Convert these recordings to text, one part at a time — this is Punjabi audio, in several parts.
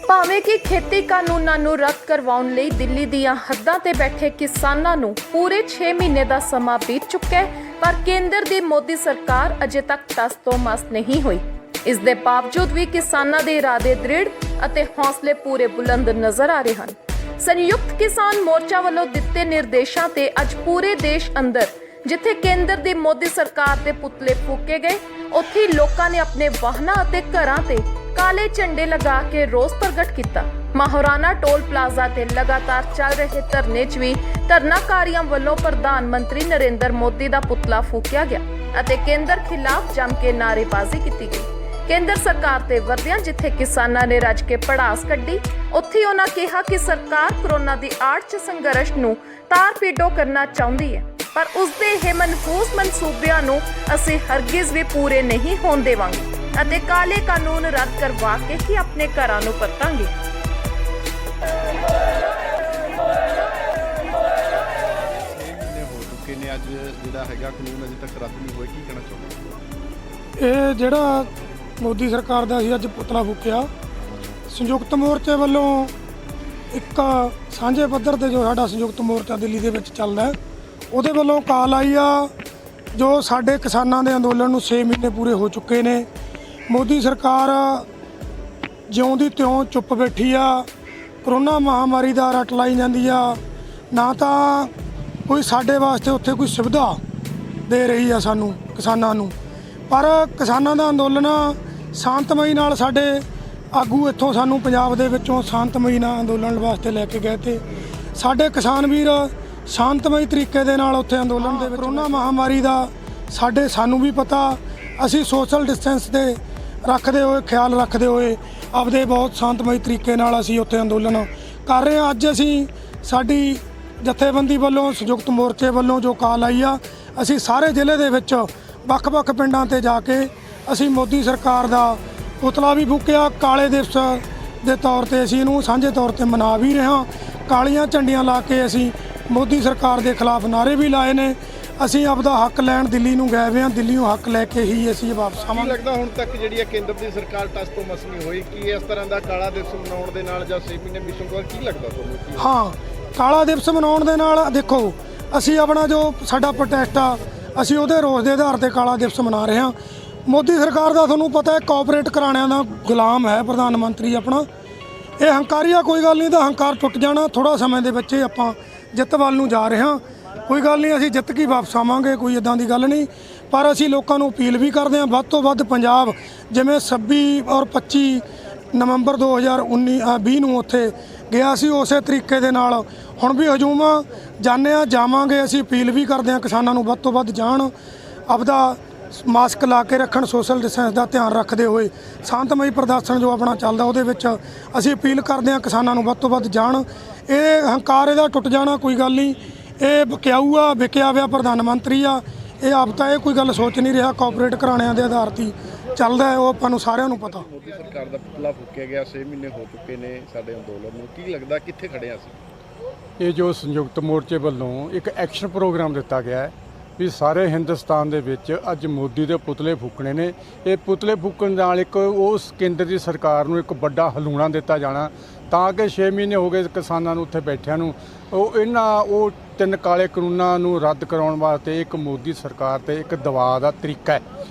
ਭਾਵੇਂ ਕਿ ਖੇਤੀ ਕਾਨੂੰਨਾਂ ਨੂੰ ਰੱਦ ਕਰਵਾਉਣ ਲਈ ਦਿੱਲੀ ਦੀਆਂ ਹੱਦਾਂ ਤੇ ਬੈਠੇ ਕਿਸਾਨਾਂ ਨੂੰ ਪੂਰੇ 6 ਮਹੀਨੇ ਦਾ ਸਮਾਂ ਬੀਤ ਚੁੱਕਾ ਹੈ, ਪਰ ਕੇਂਦਰ ਦੀ ਮੋਦੀ ਸਰਕਾਰ ਅਜੇ ਤੱਕ ਟਸ ਤੋਂ ਮਸ ਨਹੀਂ ਹੋਈ। ਇਸ ਦੇ ਬਾਵਜੂਦ ਵੀ ਕਿਸਾਨਾਂ ਦੇ ਇਰਾਦੇ ਦ੍ਰਿੜ ਅਤੇ ਹੌਸਲੇ ਪੂਰੇ ਬੁਲੰਦ ਨਜ਼ਰ ਆ ਰਹੇ ਹਨ। ਸੰਯੁਕਤ ਕਿਸਾਨ ਮੋਰਚਾ ਵੱਲੋਂ ਦਿੱਤੇ ਨਿਰਦੇਸ਼ਾਂ ਤੇ ਅੱਜ ਪੂਰੇ ਦੇਸ਼ ਅੰਦਰ ਜਿੱਥੇ ਕੇਂਦਰ ਦੀ ਮੋਦੀ ਸਰਕਾਰ ਦੇ ਪੁਤਲੇ ਫੂਕੇ ਗਏ, ਉੱਥੇ ਲੋਕਾਂ ਨੇ ਆਪਣੇ ਵਾਹਨਾਂ ਅਤੇ ਘਰਾਂ ਤੇ ਕਾਲੇ ਝੰਡੇ ਲਗਾ ਕੇ ਰੋਸ ਪ੍ਰਗਟ ਕੀਤਾ। ਮਹਾਰਾਣਾ ਟੋਲ ਪਲਾਜ਼ਾ ਤੇ ਲਗਾਤਾਰ ਚੱਲ ਰਹੇ ਧਰਨੇ 'ਚ ਵੀ ਧਰਨਾਕਾਰੀਆਂ ਵੱਲੋਂ ਪ੍ਰਧਾਨ ਮੰਤਰੀ ਨਰਿੰਦਰ ਮੋਦੀ ਦਾ ਪੁਤਲਾ ਫੂਕਿਆ ਗਿਆ ਅਤੇ ਕੇਂਦਰ ਖਿਲਾਫ ਜੰਮ ਕੇ ਨਾਅਰੇਬਾਜ਼ੀ ਕੀਤੀ ਗਈ। ਕੇਂਦਰ ਸਰਕਾਰ ਤੇ ਵਰਦਿਆਂ ਜਿੱਥੇ ਕਿਸਾਨਾਂ ਨੇ ਰੱਜ ਕੇ ਪੜਾਸ ਕੱਢੀ, ਉੱਥੇ ਉਹਨਾਂ ਕਿਹਾ ਕਿ ਸਰਕਾਰ ਕਰੋਨਾ ਦੀ ਆੜ 'ਚ ਸੰਘਰਸ਼ ਨੂੰ ਤਾਰ-ਪੀੜੋ ਕਰਨਾ ਚਾਹੁੰਦੀ ਹੈ, ਪਰ ਉਸਦੇ ਇਹ ਮਨਹੂਸ ਮਨਸੂਬਿਆਂ ਨੂੰ ਅਸੀਂ ਹਰਗਿਜ਼ ਵੀ ਪੂਰੇ ਨਹੀਂ ਹੋਣ ਦੇਵਾਂਗੇ ਅਤੇ ਕਾਲੇ ਕਾਨੂੰਨ ਰੱਦ ਕਰਵਾ ਕੇ ਹੀ ਆਪਣੇ ਘਰਾਂ ਨੂੰ ਪਰਤਾਂਗੇ। ਅੱਜ ਜਿਹੜਾ ਹੈਗਾ ਕਾਨੂੰਨ ਅਜੇ ਤੱਕ ਰੱਦ ਨਹੀਂ ਹੋਇਆ, ਕੀ ਕਹਿਣਾ ਚਾਹੁੰਦੇ? ਇਹ ਜਿਹੜਾ ਮੋਦੀ ਸਰਕਾਰ ਦਾ ਅਸੀਂ ਅੱਜ ਪੁਤਲਾ ਫੂਕਿਆ, ਸੰਯੁਕਤ ਮੋਰਚੇ ਵੱਲੋਂ ਇੱਕ ਸਾਂਝੇ ਪੱਧਰ ਤੇ ਜੋ ਸਾਡਾ ਸੰਯੁਕਤ ਮੋਰਚਾ ਦਿੱਲੀ ਦੇ ਵਿੱਚ ਚੱਲਦਾ, ਉਹਦੇ ਵੱਲੋਂ ਕਾਲ ਆਈ ਆ ਜੋ ਸਾਡੇ ਕਿਸਾਨਾਂ ਦੇ ਅੰਦੋਲਨ ਨੂੰ 6 ਮਹੀਨੇ ਪੂਰੇ ਹੋ ਚੁੱਕੇ ਨੇ। ਮੋਦੀ ਸਰਕਾਰ ਜਿਉਂ ਦੀ ਤਿਉਂ ਚੁੱਪ ਬੈਠੀ ਆ, ਕਰੋਨਾ ਮਹਾਮਾਰੀ ਦਾ ਰੱਟ ਲਾਈ ਜਾਂਦੀ ਆ, ਨਾ ਤਾਂ ਕੋਈ ਸਾਡੇ ਵਾਸਤੇ ਉੱਥੇ ਕੋਈ ਸੁਵਿਧਾ ਦੇ ਰਹੀ ਆ ਸਾਨੂੰ ਕਿਸਾਨਾਂ ਨੂੰ। ਪਰ ਕਿਸਾਨਾਂ ਦਾ ਅੰਦੋਲਨ ਸ਼ਾਂਤਮਈ ਨਾਲ ਸਾਡੇ ਆਗੂ ਇੱਥੋਂ ਸਾਨੂੰ ਪੰਜਾਬ ਦੇ ਵਿੱਚੋਂ ਸ਼ਾਂਤਮਈ ਨਾਲ ਅੰਦੋਲਨ ਵਾਸਤੇ ਲੈ ਕੇ ਗਏ ਤੇ ਸਾਡੇ ਕਿਸਾਨ ਵੀਰ ਸ਼ਾਂਤਮਈ ਤਰੀਕੇ ਦੇ ਨਾਲ ਉੱਥੇ ਅੰਦੋਲਨ ਦੇ ਵਿੱਚ ਕਰੋਨਾ ਮਹਾਮਾਰੀ ਦਾ ਸਾਨੂੰ ਵੀ ਪਤਾ, ਅਸੀਂ ਸੋਸ਼ਲ ਡਿਸਟੈਂਸ ਦੇ ਰੱਖਦੇ ਹੋਏ ਖਿਆਲ ਰੱਖਦੇ ਹੋਏ ਆਪਦੇ ਬਹੁਤ ਸ਼ਾਂਤਮਈ ਤਰੀਕੇ ਨਾਲ ਅਸੀਂ ਉੱਥੇ ਅੰਦੋਲਨ ਕਰ ਰਹੇ ਹਾਂ। ਅੱਜ ਅਸੀਂ ਸਾਡੀ ਜਥੇਬੰਦੀ ਵੱਲੋਂ ਸੰਯੁਕਤ ਮੋਰਚੇ ਵੱਲੋਂ ਜੋ ਕਾਲ ਆਈ ਆ, ਅਸੀਂ ਸਾਰੇ ਜ਼ਿਲ੍ਹੇ ਦੇ ਵਿੱਚ ਵੱਖ-ਵੱਖ ਪਿੰਡਾਂ ਤੇ ਜਾ ਕੇ ਅਸੀਂ ਮੋਦੀ ਸਰਕਾਰ ਦਾ ਪੁਤਲਾ ਵੀ ਫੂਕਿਆ। ਕਾਲੇ ਦਿਵਸ ਦੇ ਤੌਰ ਤੇ ਅਸੀਂ ਇਹਨੂੰ ਸਾਂਝੇ ਤੌਰ ਤੇ ਮਨਾ ਵੀ ਰਹੇ ਹਾਂ। ਕਾਲੀਆਂ ਝੰਡੀਆਂ ਲਾ ਕੇ ਅਸੀਂ ਮੋਦੀ ਸਰਕਾਰ ਦੇ ਖਿਲਾਫ ਨਾਅਰੇ ਵੀ ਲਾਏ ਨੇ। ਅਸੀਂ ਆਪਦਾ ਹੱਕ ਲੈਣ ਦਿੱਲੀ ਨੂੰ ਗਏ ਹੋਏ ਹਾਂ, ਦਿੱਲੀੋਂ ਹੱਕ ਲੈ ਕੇ ਹੀ ਅਸੀਂ ਵਾਪਸ ਆਵਾਂਗੇ। ਲੱਗਦਾ ਹੁਣ ਤੱਕ ਜਿਹੜੀ ਹੈ ਕੇਂਦਰ ਦੀ ਸਰਕਾਰ ਟਸ ਤੋਂ ਮਸ ਨਹੀਂ ਹੋਈ, ਕੀ ਇਸ ਤਰ੍ਹਾਂ ਦਾ ਕਾਲਾ ਦਿਵਸ ਮਨਾਉਣ ਦੇ ਨਾਲ ਜਾਂ 6 ਮਹੀਨੇ ਮਿਸ਼ਨ ਕੀ ਲੱਗਦਾ ਤੁਹਾਨੂੰ? ਹਾਂ, ਕਾਲਾ ਦਿਵਸ ਮਨਾਉਣ ਦੇ ਨਾਲ ਦੇਖੋ ਅਸੀਂ ਆਪਣਾ ਜੋ ਸਾਡਾ ਪ੍ਰੋਟੈਸਟ ਆ, ਅਸੀਂ ਉਹਦੇ ਰੋਸ ਦੇ ਆਧਾਰ ਤੇ ਕਾਲਾ ਦਿਵਸ ਮਨਾ ਰਹੇ ਹਾਂ। ਮੋਦੀ ਸਰਕਾਰ ਦਾ ਤੁਹਾਨੂੰ ਪਤਾ ਹੈ ਕੋਆਪਰੇਟ ਕਰਾਣਿਆਂ ਦਾ ਗੁਲਾਮ ਹੈ ਪ੍ਰਧਾਨ ਮੰਤਰੀ ਆਪਣਾ। ਇਹ ਹੰਕਾਰੀ ਆ, ਕੋਈ ਗੱਲ ਨਹੀਂ, ਤਾਂ ਹੰਕਾਰ ਟੁੱਟ ਜਾਣਾ ਥੋੜਾ ਸਮੇਂ ਦੇ ਵਿੱਚ। ਆਪਾਂ ਜਿੱਤ ਵੱਲ ਨੂੰ ਜਾ ਰਹੇ ਹਾਂ, ਕੋਈ ਗੱਲ ਨਹੀਂ, ਅਸੀਂ ਜਿੱਤ ਕੇ ਵਾਪਸ ਆਵਾਂਗੇ, ਕੋਈ ਇਦਾਂ ਦੀ ਗੱਲ ਨਹੀਂ। ਪਰ ਅਸੀਂ ਲੋਕਾਂ ਨੂੰ ਅਪੀਲ ਵੀ ਕਰਦੇ ਹਾਂ ਵੱਧ ਤੋਂ ਵੱਧ ਪੰਜਾਬ ਜਿਵੇਂ 26 ਔਰ 25 ਨਵੰਬਰ 2020 ਨੂੰ ਉੱਥੇ ਗਿਆ ਸੀ, ਉਸੇ ਤਰੀਕੇ ਦੇ ਨਾਲ ਹੁਣ ਵੀ ਹਜੂਮ ਜਾਂਦੇ ਹਾਂ, ਜਾਵਾਂਗੇ। ਅਸੀਂ ਅਪੀਲ ਵੀ ਕਰਦੇ ਹਾਂ ਕਿਸਾਨਾਂ ਨੂੰ ਵੱਧ ਤੋਂ ਵੱਧ ਜਾਣ, ਆਪਦਾ ਮਾਸਕ ਲਾ ਕੇ ਰੱਖਣ, ਸੋਸ਼ਲ ਡਿਸਟੈਂਸ ਦਾ ਧਿਆਨ ਰੱਖਦੇ ਹੋਏ ਸ਼ਾਂਤਮਈ ਪ੍ਰਦਰਸ਼ਨ ਜੋ ਆਪਣਾ ਚੱਲਦਾ ਉਹਦੇ ਵਿੱਚ ਅਸੀਂ ਅਪੀਲ ਕਰਦੇ ਹਾਂ ਕਿਸਾਨਾਂ ਨੂੰ ਵੱਧ ਤੋਂ ਵੱਧ ਜਾਣ। ਇਹ ਹੰਕਾਰ ਇਹਦਾ ਟੁੱਟ ਜਾਣਾ, ਕੋਈ ਗੱਲ ਨਹੀਂ। ਇਹ ਵਿਕਿਆਊ ਆ, ਵਿਕਿਆ ਹੋਇਆ ਪ੍ਰਧਾਨ ਮੰਤਰੀ ਆ। ਇਹ ਆਪ ਤਾਂ ਇਹ ਕੋਈ ਗੱਲ ਸੋਚ ਨਹੀਂ ਰਿਹਾ, ਕੋਆਪਰੇਟ ਘਰਾਣਿਆਂ ਦੇ ਆਧਾਰ 'ਤੇ ਚੱਲਦਾ ਹੈ, ਉਹ ਆਪਾਂ ਨੂੰ ਸਾਰਿਆਂ ਨੂੰ ਪਤਾ। ਮੋਦੀ ਸਰਕਾਰ ਦਾ ਪੁਤਲਾ ਫੂਕਿਆ ਗਿਆ, 6 ਮਹੀਨੇ ਹੋ ਚੁੱਕੇ ਨੇ ਸਾਡੇ ਅੰਦੋਲਨ ਨੂੰ, ਕੀ ਲੱਗਦਾ ਕਿੱਥੇ ਖੜੇ ਹਾਂ ਅਸੀਂ? ਇਹ ਜੋ ਸੰਯੁਕਤ ਮੋਰਚੇ ਵੱਲੋਂ ਇੱਕ ਐਕਸ਼ਨ ਪ੍ਰੋਗਰਾਮ ਦਿੱਤਾ ਗਿਆ ਹੈ ਵੀ ਸਾਰੇ ਹਿੰਦੁਸਤਾਨ ਦੇ ਵਿੱਚ ਅੱਜ ਮੋਦੀ ਦੇ ਪੁਤਲੇ ਫੂਕਣੇ ਨੇ। ਇਹ ਪੁਤਲੇ ਫੂਕਣ ਨਾਲ ਇੱਕ ਉਸ ਕੇਂਦਰ ਦੀ ਸਰਕਾਰ ਨੂੰ ਇੱਕ ਵੱਡਾ ਹਲੂਣਾ ਦਿੱਤਾ ਜਾਣਾ, ਤਾਂ ਕਿ 6 ਮਹੀਨੇ ਹੋ ਗਏ ਕਿਸਾਨਾਂ ਨੂੰ ਉੱਥੇ ਬੈਠਿਆਂ ਨੂੰ। ਉਹ 3 ਕਾਲੇ ਕਾਨੂੰਨਾਂ ਨੂੰ ਰੱਦ ਕਰਾਉਣ ਵਾਸਤੇ ਇੱਕ ਮੋਦੀ ਸਰਕਾਰ ਤੇ ਇੱਕ ਦਬਾਅ ਦਾ ਤਰੀਕਾ ਹੈ।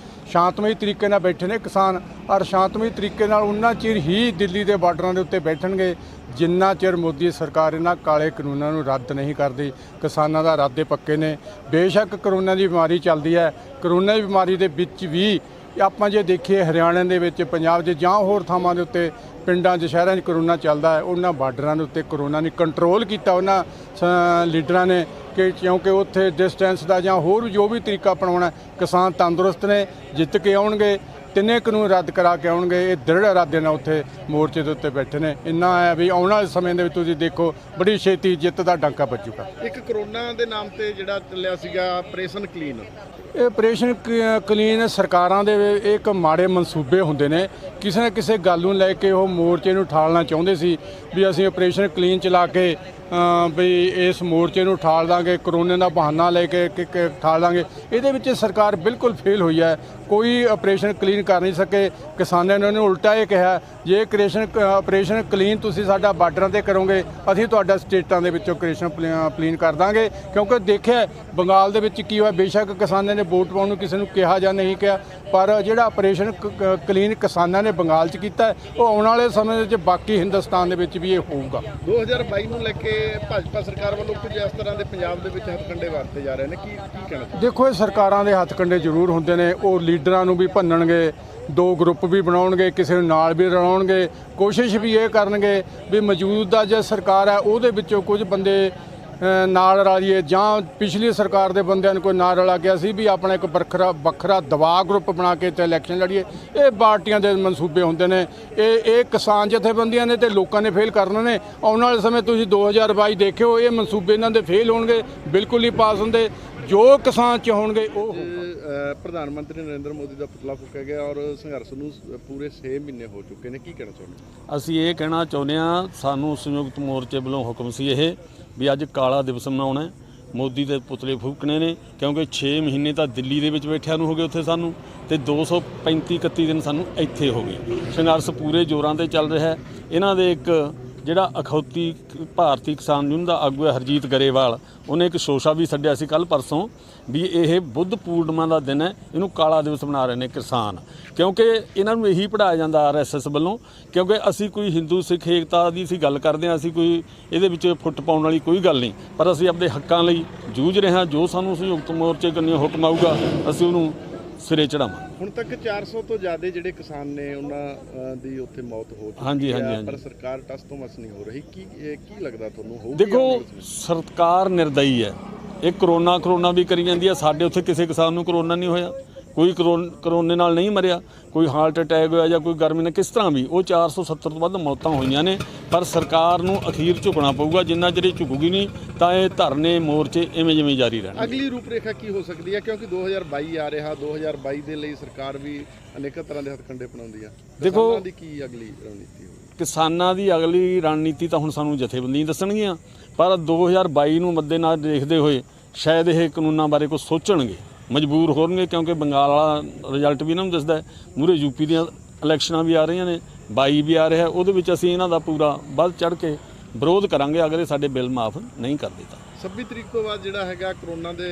ਸ਼ਾਂਤਮਈ ਤਰੀਕੇ ਨਾਲ ਬੈਠੇ ਨੇ ਕਿਸਾਨ, ਔਰ ਸ਼ਾਂਤਮਈ ਤਰੀਕੇ ਨਾਲ ਉਹਨਾਂ ਚਿਰ ਹੀ ਦਿੱਲੀ ਦੇ ਬਾਰਡਰਾਂ ਦੇ ਉੱਤੇ ਬੈਠਣਗੇ ਜਿੰਨਾ ਚਿਰ ਮੋਦੀ ਸਰਕਾਰ ਇਹਨਾਂ ਕਾਲੇ ਕਾਨੂੰਨਾਂ ਨੂੰ ਰੱਦ ਨਹੀਂ ਕਰਦੀ। ਕਿਸਾਨਾਂ ਦਾ ਇਰਾਦੇ ਪੱਕੇ ਨੇ। ਬੇਸ਼ੱਕ ਕਰੋਨਾ ਦੀ ਬਿਮਾਰੀ ਚੱਲਦੀ ਹੈ, ਕਰੋਨਾ ਦੀ ਬਿਮਾਰੀ ਦੇ ਵਿੱਚ ਵੀ ਆਪਾਂ ਜੇ ਦੇਖੀਏ ਹਰਿਆਣਾ ਦੇ ਵਿੱਚ, ਪੰਜਾਬ 'ਚ ਜਾਂ ਹੋਰ ਥਾਵਾਂ ਦੇ ਉੱਤੇ ਪਿੰਡਾਂ 'ਚ ਸ਼ਹਿਰਾਂ 'ਚ ਕਰੋਨਾ ਚੱਲਦਾ ਹੈ, ਉਹਨਾਂ ਬਾਰਡਰਾਂ ਦੇ ਉੱਤੇ ਕਰੋਨਾ ਨੇ ਕੰਟਰੋਲ ਕੀਤਾ ਉਹਨਾਂ ਲੀਡਰਾਂ ਨੇ ਕਿ ਕਿਉਂਕਿ ਉੱਥੇ ਡਿਸਟੈਂਸ ਦਾ ਜਾਂ ਹੋਰ ਜੋ ਵੀ ਤਰੀਕਾ ਅਪਣਾਉਣਾ। ਕਿਸਾਨ ਤੰਦਰੁਸਤ ਨੇ, ਜਿੱਤ ਕੇ ਆਉਣਗੇ, 3 ਕਾਨੂੰਨ ਰੱਦ ਕਰਾ ਕੇ ਆਉਣਗੇ। ਇਹ ਦ੍ਰਿੜ ਇਰਾਦੇ ਨਾਲ ਉੱਥੇ ਮੋਰਚੇ ਦੇ ਉੱਤੇ ਬੈਠੇ ਨੇ। ਇੰਨਾ ਹੈ ਵੀ ਆਉਣ ਵਾਲੇ ਸਮੇਂ ਦੇ ਵਿੱਚ ਤੁਸੀਂ ਦੇਖੋ ਬੜੀ ਛੇਤੀ ਜਿੱਤ ਦਾ ਡਾਂਕਾ ਵੱਜੂਗਾ। ਇੱਕ ਕਰੋਨਾ ਦੇ ਨਾਮ ਤੇ ਜਿਹੜਾ ਚੱਲਿਆ ਸੀਗਾ ਆਪਰੇਸ਼ਨ ਕਲੀਨ, ਇਹ ਆਪਰੇਸ਼ਨ ਕਲੀਨ ਸਰਕਾਰਾਂ ਦੇ ਇੱਕ ਮਾੜੇ ਮਨਸੂਬੇ ਹੁੰਦੇ ਨੇ। ਕਿਸੇ ਨਾ ਕਿਸੇ ਗੱਲ ਨੂੰ ਲੈ ਕੇ ਉਹ ਮੋਰਚੇ ਨੂੰ ਠਾਲਣਾ ਚਾਹੁੰਦੇ ਸੀ ਵੀ ਅਸੀਂ ਆਪਰੇਸ਼ਨ ਕਲੀਨ ਚਲਾ ਕੇ ਵੀ ਇਸ ਮੋਰਚੇ ਨੂੰ ਠਾਲ ਦਾਂਗੇ, ਕਰੋਨੇ ਦਾ ਬਹਾਨਾ ਲੈ ਕੇ ਠਾਲ ਦਾਂਗੇ, ਇਹਦੇ ਵਿੱਚ ਸਰਕਾਰ ਬਿਲਕੁਲ ਫੇਲ ਹੋਈ ਹੈ। ਕੋਈ ਆਪਰੇਸ਼ਨ ਕਲੀਨ ਕਰ ਨਹੀਂ ਸਕੇ। ਕਿਸਾਨਾਂ ਨੇ ਉਹਨੂੰ ਉਲਟਾ ਇਹ ਕਿਹਾ, ਜੇ ਆਪਰੇਸ਼ਨ ਕਲੀਨ ਤੁਸੀਂ ਸਾਡਾ ਬਾਰਡਰਾਂ ਤੇ ਕਰੋਗੇ, ਅਸੀਂ ਤੁਹਾਡਾ ਸਟੇਟਾਂ ਦੇ ਵਿੱਚੋਂ ਆਪਰੇਸ਼ਨ ਕਲੀਨ ਕਰ ਦਾਂਗੇ। ਕਿਉਂਕਿ ਦੇਖਿਆ ਬੰਗਾਲ ਦੇ ਵਿੱਚ ਕੀ ਹੋਇਆ, ਬੇਸ਼ੱਕ ਕਿਸਾਨਾਂ ਨੇ ਵੋਟ ਪਾਉਣ ਨੂੰ ਕਿਸੇ ਨੂੰ ਕਿਹਾ ਜਾਂ ਨਹੀਂ ਕਿਹਾ, ਪਰ ਜਿਹੜਾ ਆਪਰੇਸ਼ਨ ਕਲੀਨ ਕਿਸਾਨਾਂ ਨੇ ਬੰਗਾਲ 'ਚ ਕੀਤਾ, ਉਹ ਆਉਣ ਵਾਲੇ ਸਮੇਂ ਵਿੱਚ ਬਾਕੀ ਹਿੰਦੁਸਤਾਨ ਦੇ ਵਿੱਚ ਵੀ ਇਹ ਹੋਊਗਾ। 2022 ਨੂੰ ਲੈ ਕੇ ਭਾਜਪਾ ਸਰਕਾਰ ਵੱਲੋਂ ਕੁਝ ਇਸ ਤਰ੍ਹਾਂ ਦੇ ਪੰਜਾਬ ਦੇ ਵਿੱਚ ਹੱਥਕੰਡੇ ਵਰਤੇ ਜਾ ਰਹੇ ਨੇ, ਕੀ ਕਹਿਣਾ? ਦੇਖੋ, ਇਹ ਸਰਕਾਰਾਂ ਦੇ ਹੱਥਕੰਡੇ ਜ਼ਰੂਰ ਹੁੰਦੇ ਨੇ। ਉਹ ਲੀਡਰਾਂ ਨੂੰ ਵੀ ਭੰਨਣਗੇ, ਦੋ ਗਰੁੱਪ ਵੀ ਬਣਾਉਣਗੇ, ਕਿਸੇ ਨੂੰ ਨਾਲ ਵੀ ਰਲਾਉਣਗੇ, ਕੋਸ਼ਿਸ਼ ਵੀ ਇਹ ਕਰਨਗੇ ਵੀ ਮੌਜੂਦਾ ਜੋ ਸਰਕਾਰ ਹੈ ਉਹਦੇ ਵਿੱਚੋਂ ਕੁਝ ਬੰਦੇ ਨਾਲ ਰਲੀਏ, ਜਾਂ ਪਿਛਲੀ ਸਰਕਾਰ ਦੇ ਬੰਦਿਆਂ ਨੂੰ ਕੋਈ ਨਾਲ ਰਲਾ ਗਿਆ ਸੀ ਵੀ ਆਪਣਾ ਇੱਕ ਵੱਖਰਾ ਦਬਾਅ ਗਰੁੱਪ ਬਣਾ ਕੇ ਤੇ ਇਲੈਕਸ਼ਨ ਲੜੀਏ। ਇਹ ਪਾਰਟੀਆਂ ਦੇ ਮਨਸੂਬੇ ਹੁੰਦੇ ਨੇ। ਇਹ ਕਿਸਾਨ ਜਥੇਬੰਦੀਆਂ ਨੇ ਤੇ ਲੋਕਾਂ ਨੇ ਫੇਲ ਕਰਨੇ ਨੇ। ਆਉਣ ਵਾਲੇ ਸਮੇਂ ਤੁਸੀਂ 2022 ਦੇਖਿਓ, ਇਹ ਮਨਸੂਬੇ ਇਹਨਾਂ ਦੇ ਫੇਲ ਹੋਣਗੇ, ਬਿਲਕੁਲ ਹੀ ਪਾਸ ਹੁੰਦੇ। ਜੋ ਕਿਸਾਨ ਚਾਹੁਣਗੇ ਉਹ। ਪ੍ਰਧਾਨ ਮੰਤਰੀ ਨਰਿੰਦਰ ਮੋਦੀ ਦਾ ਪੁਤਲਾ ਫੂਕਿਆ ਗਿਆ ਔਰ ਸੰਘਰਸ਼ ਨੂੰ ਪੂਰੇ 6 ਮਹੀਨੇ ਹੋ ਚੁੱਕੇ ਨੇ, ਕੀ ਕਹਿਣਾ ਚਾਹੁੰਦੇ? ਅਸੀਂ ਇਹ ਕਹਿਣਾ ਚਾਹੁੰਦੇ ਹਾਂ, ਸਾਨੂੰ ਸੰਯੁਕਤ ਮੋਰਚੇ ਵੱਲੋਂ ਹੁਕਮ ਸੀ ਇਹ ਵੀ ਅੱਜ ਕਾਲਾ ਦਿਵਸ ਮਨਾਉਣਾ, ਮੋਦੀ ਦੇ ਪੁਤਲੇ ਫੂਕਣੇ ਨੇ। ਕਿਉਂਕਿ 6 ਮਹੀਨੇ ਤਾਂ ਦਿੱਲੀ ਦੇ ਵਿੱਚ ਬੈਠਿਆਂ ਨੂੰ ਹੋ ਗਏ ਉੱਥੇ ਸਾਨੂੰ, ਤੇ 235-31 ਦਿਨ ਸਾਨੂੰ ਇੱਥੇ ਹੋ ਗਏ। ਸੰਘਰਸ਼ ਪੂਰੇ ਜ਼ੋਰਾਂ ਤੇ ਚੱਲ ਰਿਹਾ ਹੈ। ਇਹਨਾਂ ਦੇ ਇੱਕ ਜਿਹੜਾ ਅਖੌਤੀ ਭਾਰਤੀ ਕਿਸਾਨ ਯੂਨੀਅਨ ਦਾ ਆਗੂ ਹੈ ਹਰਜੀਤ ਗਰੇਵਾਲ, ਉਹਨੇ ਇੱਕ ਸ਼ੋਸ਼ਾ ਵੀ ਛੱਡਿਆ ਸੀ ਕੱਲ੍ਹ ਪਰਸੋਂ ਵੀ ਇਹ ਬੁੱਧ ਪੂਰਨਿਮਾ ਦਾ ਦਿਨ ਹੈ, ਇਹਨੂੰ ਕਾਲਾ ਦਿਵਸ ਬਣਾ ਰਹੇ ਨੇ ਕਿਸਾਨ। ਕਿਉਂਕਿ ਇਹਨਾਂ ਨੂੰ ਇਹੀ ਪੜ੍ਹਾਇਆ ਜਾਂਦਾ RSS ਵੱਲੋਂ। ਕਿਉਂਕਿ ਅਸੀਂ ਕੋਈ ਹਿੰਦੂ ਸਿੱਖ ਏਕਤਾ ਦੀ ਅਸੀਂ ਗੱਲ ਕਰਦੇ ਹਾਂ, ਅਸੀਂ ਕੋਈ ਇਹਦੇ ਵਿੱਚ ਫੁੱਟ ਪਾਉਣ ਵਾਲੀ ਕੋਈ ਗੱਲ ਨਹੀਂ, ਪਰ ਅਸੀਂ ਆਪਣੇ ਹੱਕਾਂ ਲਈ ਜੂਝ ਰਹੇ ਹਾਂ। ਜੋ ਸਾਨੂੰ ਸੰਯੁਕਤ ਮੋਰਚੇ ਕੰਨਿਓ ਹੁਕਮ ਆਊਗਾ ਅਸੀਂ ਉਹਨੂੰ ਸਿਰੇ ਚੜਾਵਾਂਗੇ। ਹੁਣ ਤੱਕ 400 ਤੋਂ ਜ਼ਿਆਦਾ ਜਿਹੜੇ ਕਿਸਾਨ ਨੇ ਉਹਨਾਂ ਦੀ ਉੱਥੇ ਮੌਤ ਹੋ ਚੁੱਕੀ ਹਾਂਜੀ। ਪਰ ਸਰਕਾਰ ਟਸ ਤੋਂ ਮਸ ਨਹੀਂ ਹੋ ਰਹੀ। ਕੀ ਲੱਗਦਾ ਤੁਹਾਨੂੰ ਹੋਊਗੀ? ਦੇਖੋ, ਸਰਕਾਰ ਨਿਰਦਈ ਹੈ। ਇਹ ਕਰੋਨਾ ਵੀ ਕਰੀ ਜਾਂਦੀ ਹੈ। ਸਾਡੇ ਉੱਥੇ ਕਿਸੇ ਕਿਸਾਨ ਨੂੰ ਕਰੋਨਾ ਨਹੀਂ ਹੋਇਆ, ਕੋਈ ਕਰੋਨੇ ਨਾਲ ਨਹੀਂ ਮਰਿਆ, ਕੋਈ ਹਾਰਟ ਅਟੈਕ ਹੋਇਆ ਜਾਂ ਕੋਈ ਗਰਮੀ ਨਾਲ ਕਿਸ ਤਰ੍ਹਾਂ ਵੀ। ਉਹ 470 ਤੋਂ ਵੱਧ ਮੌਤਾਂ ਹੋਈਆਂ ਨੇ। ਪਰ ਸਰਕਾਰ ਨੂੰ ਅਖੀਰ ਝੁਕਣਾ ਪਊਗਾ। ਜਿੰਨਾ ਚਿਰ ਇਹ ਝੁਕੂਗੀ ਨਹੀਂ ਤਾਂ ਇਹ ਧਰਨੇ ਮੋਰਚੇ ਇਵੇਂ ਜਾਰੀ ਰਹਿਣਗੇ। ਅਗਲੀ ਰੂਪਰੇਖਾ ਕੀ ਹੋ ਸਕਦੀ ਹੈ? ਕਿਉਂਕਿ 2022 ਆ ਰਿਹਾ, 2022 ਦੇ ਲਈ ਸਰਕਾਰ ਵੀ ਅਨੇਕਾਂ ਤਰ੍ਹਾਂ ਦੇ ਹੱਥਕੰਡੇ ਅਪਣਾਉਂਦੀ ਆ। ਦੇਖੋ, ਕਿਸਾਨਾਂ ਦੀ ਕੀ ਅਗਲੀ ਰਣਨੀਤੀ ਹੋਊਗੀ? ਕਿਸਾਨਾਂ ਦੀ ਅਗਲੀ ਰਣਨੀਤੀ ਤਾਂ ਹੁਣ ਸਾਨੂੰ ਜਥੇਬੰਦੀਆਂ ਦੱਸਣਗੀਆਂ, ਪਰ 2022 ਨੂੰ ਮੱਦੇਨਜ਼ਰ ਦੇਖਦੇ ਹੋਏ ਸ਼ਾਇਦ ਇਹ ਕਾਨੂੰਨਾਂ ਬਾਰੇ ਕੁਝ ਸੋਚਣਗੇ, ਮਜਬੂਰ ਹੋਣਗੇ। ਕਿਉਂਕਿ ਬੰਗਾਲ ਵਾਲਾ ਰਿਜ਼ਲਟ ਵੀ ਇਹਨਾਂ ਨੂੰ ਦੱਸਦਾ, ਮੂਹਰੇ ਯੂਪੀ ਦੀਆਂ ਇਲੈਕਸ਼ਨਾਂ ਵੀ ਆ ਰਹੀਆਂ ਨੇ, 22 ਵੀ ਆ ਰਿਹਾ। ਉਹਦੇ ਵਿੱਚ ਅਸੀਂ ਇਹਨਾਂ ਦਾ ਪੂਰਾ ਵੱਧ ਚੜ੍ਹ ਕੇ ਵਿਰੋਧ ਕਰਾਂਗੇ ਅਗਰ ਇਹ ਸਾਡੇ ਬਿੱਲ ਮਾਫ ਨਹੀਂ ਕਰਦੇ ਤਾਂ। 26 ਤਰੀਕ ਤੋਂ ਬਾਅਦ ਜਿਹੜਾ ਹੈਗਾ ਕਰੋਨਾ ਦੇ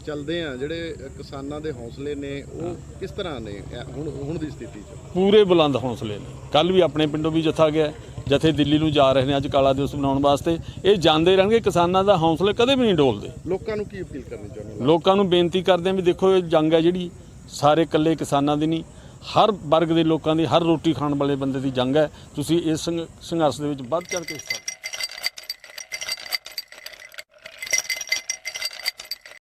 ਚੱਲਦੇ ਆ, ਜਿਹੜੇ ਕਿਸਾਨਾਂ ਦੇ ਹੌਸਲੇ ਨੇ ਉਹ ਕਿਸ ਤਰ੍ਹਾਂ ਨੇ ਹੁਣ ਦੀ ਸਥਿਤੀ 'ਚ? ਪੂਰੇ ਬੁਲੰਦ ਹੌਸਲੇ ਨੇ। ਕੱਲ੍ਹ ਵੀ ਆਪਣੇ ਪਿੰਡੋਂ ਵੀ ਜਥਾ ਗਿਆ, ਜਥੇ ਦਿੱਲੀ ਨੂੰ ਜਾ ਰਹੇ ਨੇ ਅੱਜ ਕਾਲਾ ਦਿਵਸ ਮਨਾਉਣ ਵਾਸਤੇ। ਇਹ ਜਾਂਦੇ ਰਹਿਣਗੇ। ਕਿਸਾਨਾਂ ਦਾ ਹੌਸਲੇ ਕਦੇ ਵੀ ਨਹੀਂ ਡੋਲਦੇ। ਲੋਕਾਂ ਨੂੰ ਕੀ ਅਪੀਲ ਕਰਨੀ ਚਾਹੁੰਦੇ ਹੋ? ਲੋਕਾਂ ਨੂੰ ਬੇਨਤੀ ਕਰਦੇ ਹਾਂ ਵੀ ਦੇਖੋ, ਇਹ ਜੰਗ ਹੈ ਜਿਹੜੀ ਸਾਰੇ ਇਕੱਲੇ ਕਿਸਾਨਾਂ ਦੀ ਨਹੀਂ, ਹਰ ਵਰਗ ਦੇ ਲੋਕਾਂ ਦੀ, ਹਰ ਰੋਟੀ ਖਾਣ ਵਾਲੇ ਬੰਦੇ ਦੀ ਜੰਗ ਹੈ। ਤੁਸੀਂ ਇਸ ਸੰਘਰਸ਼ ਦੇ ਵਿੱਚ ਵੱਧ ਚੜ੍ਹ ਕੇ ਹਿੱਸਾ